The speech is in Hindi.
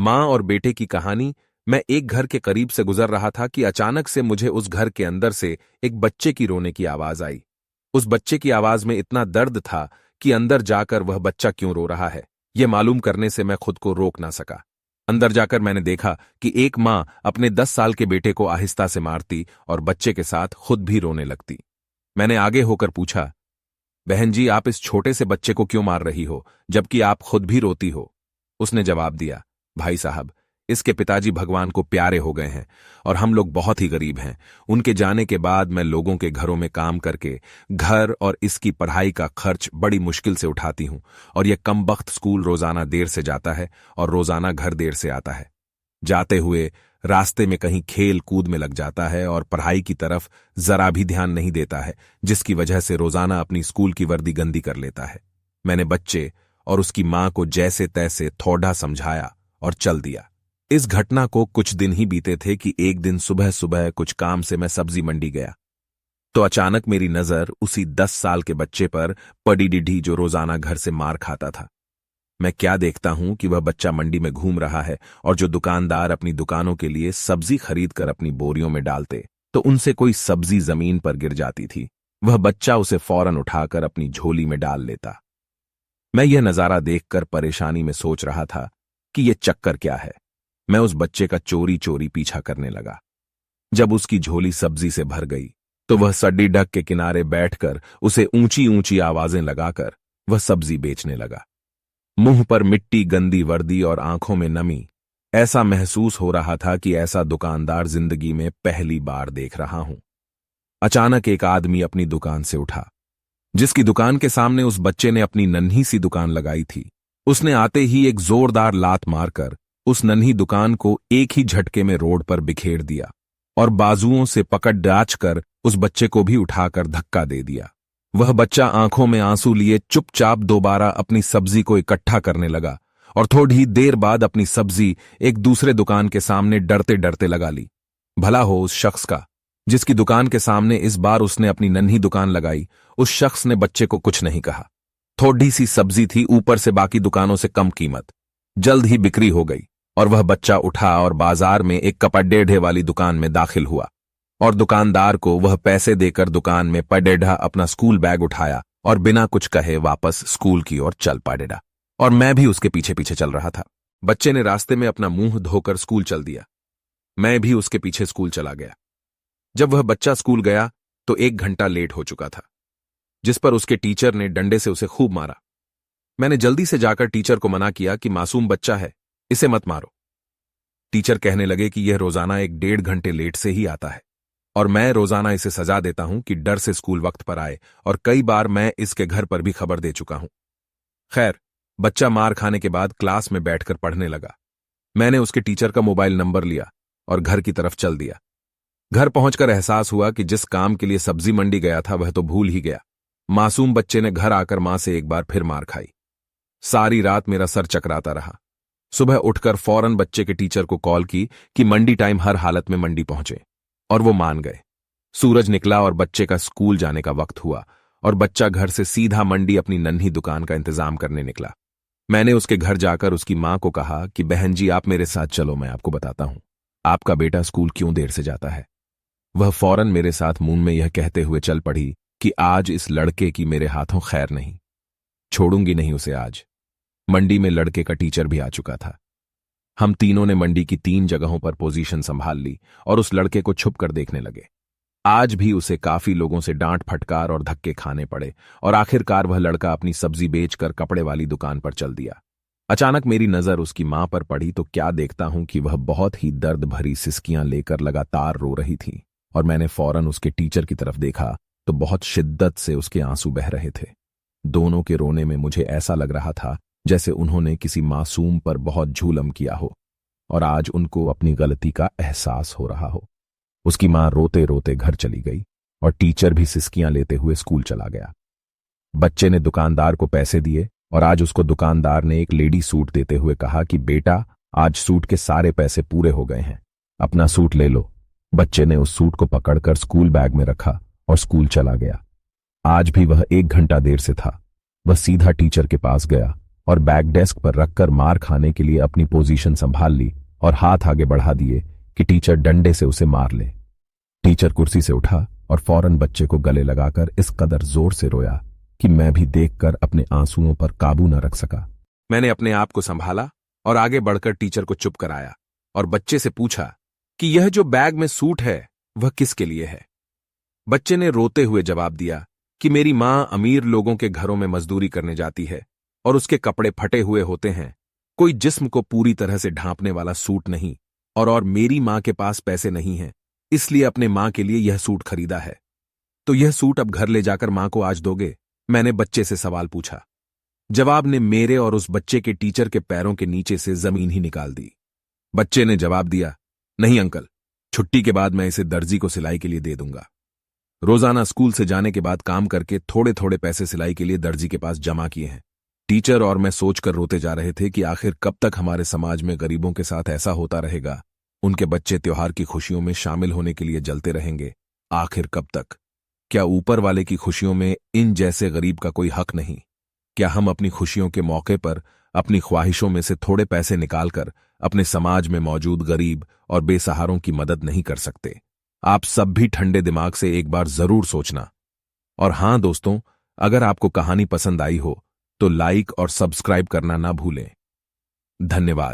माँ और बेटे की कहानी। मैं एक घर के करीब से गुजर रहा था कि अचानक से मुझे उस घर के अंदर से एक बच्चे की रोने की आवाज आई। उस बच्चे की आवाज में इतना दर्द था कि अंदर जाकर वह बच्चा क्यों रो रहा है, यह मालूम करने से मैं खुद को रोक ना सका। अंदर जाकर मैंने देखा कि एक माँ अपने 10 साल के बेटे को आहिस्ता से मारती और बच्चे के साथ खुद भी रोने लगती। मैंने आगे होकर पूछा, बहन जी, आप इस छोटे से बच्चे को क्यों मार रही हो जबकि आप खुद भी रोती हो? उसने जवाब दिया, भाई साहब, इसके पिताजी भगवान को प्यारे हो गए हैं और हम लोग बहुत ही गरीब हैं। उनके जाने के बाद मैं लोगों के घरों में काम करके घर और इसकी पढ़ाई का खर्च बड़ी मुश्किल से उठाती हूं और यह कमबख्त स्कूल रोजाना देर से जाता है और रोजाना घर देर से आता है। जाते हुए रास्ते में कहीं खेल कूद में लग जाता है और पढ़ाई की तरफ जरा भी ध्यान नहीं देता है, जिसकी वजह से रोजाना अपनी स्कूल की वर्दी गंदी कर लेता है। मैंने बच्चे और उसकी मां को जैसे तैसे थोड़ा समझाया और चल दिया। इस घटना को कुछ दिन ही बीते थे कि एक दिन सुबह सुबह कुछ काम से मैं सब्जी मंडी गया तो अचानक मेरी नजर उसी 10 साल के बच्चे पर पड़ी डिढ़ी जो रोजाना घर से मार खाता था। मैं क्या देखता हूं कि वह बच्चा मंडी में घूम रहा है और जो दुकानदार अपनी दुकानों के लिए सब्जी खरीद कर अपनी बोरियों में डालते तो उनसे कोई सब्जी जमीन पर गिर जाती थी, वह बच्चा उसे फौरन उठाकर अपनी झोली में डाल लेता। मैं यह नजारा देखकर परेशानी में सोच रहा था कि यह चक्कर क्या है। मैं उस बच्चे का चोरी चोरी पीछा करने लगा। जब उसकी झोली सब्जी से भर गई तो वह सड्डी ढक के किनारे बैठकर उसे ऊंची ऊंची आवाजें लगाकर वह सब्जी बेचने लगा। मुंह पर मिट्टी, गंदी वर्दी और आंखों में नमी। ऐसा महसूस हो रहा था कि ऐसा दुकानदार जिंदगी में पहली बार देख रहा हूं। अचानक एक आदमी अपनी दुकान से उठा, जिसकी दुकान के सामने उस बच्चे ने अपनी नन्ही सी दुकान लगाई थी। उसने आते ही एक जोरदार लात मारकर उस नन्ही दुकान को एक ही झटके में रोड पर बिखेर दिया और बाजुओं से पकड़ डांचकर उस बच्चे को भी उठाकर धक्का दे दिया। वह बच्चा आंखों में आंसू लिए चुपचाप दोबारा अपनी सब्जी को इकट्ठा करने लगा और थोड़ी देर बाद अपनी सब्जी एक दूसरे दुकान के सामने डरते डरते लगा ली। भला हो उस शख्स का जिसकी दुकान के सामने इस बार उसने अपनी नन्ही दुकान लगाई। उस शख्स ने बच्चे को कुछ नहीं कहा। थोड़ी सी सब्जी थी, ऊपर से बाकी दुकानों से कम कीमत। जल्द ही बिक्री हो गई और वह बच्चा उठा और बाजार में एक कपड़े वाली दुकान में दाखिल हुआ और दुकानदार को वह पैसे देकर दुकान में पडेढ़ा अपना स्कूल बैग उठाया और बिना कुछ कहे वापस स्कूल की ओर चल पडेढ़ा। और मैं भी उसके पीछे पीछे चल रहा था। बच्चे ने रास्ते में अपना मुंह धोकर स्कूल चल दिया। मैं भी उसके पीछे स्कूल चला गया। जब वह बच्चा स्कूल गया तो 1 घंटा लेट हो चुका था, जिस पर उसके टीचर ने डंडे से उसे खूब मारा। मैंने जल्दी से जाकर टीचर को मना किया कि मासूम बच्चा है, इसे मत मारो। टीचर कहने लगे कि यह रोजाना 1-1.5 घंटे लेट से ही आता है और मैं रोजाना इसे सजा देता हूं कि डर से स्कूल वक्त पर आए, और कई बार मैं इसके घर पर भी खबर दे चुका हूं। खैर, बच्चा मार खाने के बाद क्लास में बैठकर पढ़ने लगा। मैंने उसके टीचर का मोबाइल नंबर लिया और घर की तरफ चल दिया। घर पहुंचकर एहसास हुआ कि जिस काम के लिए सब्जी मंडी गया था वह तो भूल ही गया। मासूम बच्चे ने घर आकर मां से एक बार फिर मार खाई। सारी रात मेरा सर चकराता रहा। सुबह उठकर फौरन बच्चे के टीचर को कॉल की कि मंडी टाइम हर हालत में मंडी पहुंचे, और वो मान गए। सूरज निकला और बच्चे का स्कूल जाने का वक्त हुआ और बच्चा घर से सीधा मंडी अपनी नन्ही दुकान का इंतजाम करने निकला। मैंने उसके घर जाकर उसकी मां को कहा कि बहन जी, आप मेरे साथ चलो, मैं आपको बताता हूं आपका बेटा स्कूल क्यों देर से जाता है। वह फौरन मेरे साथ मुंह में यह कहते हुए चल पड़ी कि आज इस लड़के की मेरे हाथों खैर नहीं, छोड़ूंगी नहीं उसे आज। मंडी में लड़के का टीचर भी आ चुका था। हम तीनों ने मंडी की 3 जगहों पर पोजीशन संभाल ली और उस लड़के को छुप कर देखने लगे। आज भी उसे काफी लोगों से डांट फटकार और धक्के खाने पड़े और आखिरकार वह लड़का अपनी सब्जी बेचकर कपड़े वाली दुकान पर चल दिया। अचानक मेरी नजर उसकी मां पर पड़ी तो क्या देखता हूं कि वह बहुत ही दर्द भरी सिसकियां लेकर लगातार रो रही थी, और मैंने फौरन उसके टीचर की तरफ देखा तो बहुत शिद्दत से उसके आंसू बह रहे थे। दोनों के रोने में मुझे ऐसा लग रहा था जैसे उन्होंने किसी मासूम पर बहुत जुल्म किया हो और आज उनको अपनी गलती का एहसास हो रहा हो। उसकी मां रोते रोते घर चली गई और टीचर भी सिसकियां लेते हुए स्कूल चला गया। बच्चे ने दुकानदार को पैसे दिए और आज उसको दुकानदार ने एक लेडी सूट देते हुए कहा कि बेटा, आज सूट के सारे पैसे पूरे हो गए हैं, अपना सूट ले लो। बच्चे ने उस सूट को पकड़कर स्कूल बैग में रखा और स्कूल चला गया। आज भी वह 1 घंटा देर से था। वह सीधा टीचर के पास गया और बैग डेस्क पर रखकर मार खाने के लिए अपनी पोजीशन संभाल ली और हाथ आगे बढ़ा दिए कि टीचर डंडे से उसे मार ले। टीचर कुर्सी से उठा और फौरन बच्चे को गले लगाकर इस कदर जोर से रोया कि मैं भी देखकर अपने आंसुओं पर काबू न रख सका। मैंने अपने आप को संभाला और आगे बढ़कर टीचर को चुप कराया और बच्चे से पूछा कि यह जो बैग में सूट है वह किसके लिए है। बच्चे ने रोते हुए जवाब दिया कि मेरी मां अमीर लोगों के घरों में मजदूरी करने जाती है और उसके कपड़े फटे हुए होते हैं, कोई जिस्म को पूरी तरह से ढांपने वाला सूट नहीं, और मेरी मां के पास पैसे नहीं हैं, इसलिए अपने मां के लिए यह सूट खरीदा है। तो यह सूट अब घर ले जाकर मां को आज दोगे? मैंने बच्चे से सवाल पूछा। जवाब ने मेरे और उस बच्चे के टीचर के पैरों के नीचे से जमीन ही निकाल दी। बच्चे ने जवाब दिया, नहीं अंकल, छुट्टी के बाद मैं इसे दर्जी को सिलाई के लिए दे दूंगा। रोजाना स्कूल से जाने के बाद काम करके थोड़े थोड़े पैसे सिलाई के लिए दर्जी के पास जमा किए हैं। टीचर और मैं सोचकर रोते जा रहे थे कि आखिर कब तक हमारे समाज में गरीबों के साथ ऐसा होता रहेगा। उनके बच्चे त्योहार की खुशियों में शामिल होने के लिए जलते रहेंगे। आखिर कब तक? क्या ऊपर वाले की खुशियों में इन जैसे गरीब का कोई हक नहीं? क्या हम अपनी खुशियों के मौके पर अपनी ख्वाहिशों में से थोड़े पैसे निकालकर अपने समाज में मौजूद गरीब और बेसहारों की मदद नहीं कर सकते? आप सब भी ठंडे दिमाग से एक बार जरूर सोचना। और हां दोस्तों, अगर आपको कहानी पसंद आई हो तो लाइक और सब्सक्राइब करना ना भूलें। धन्यवाद।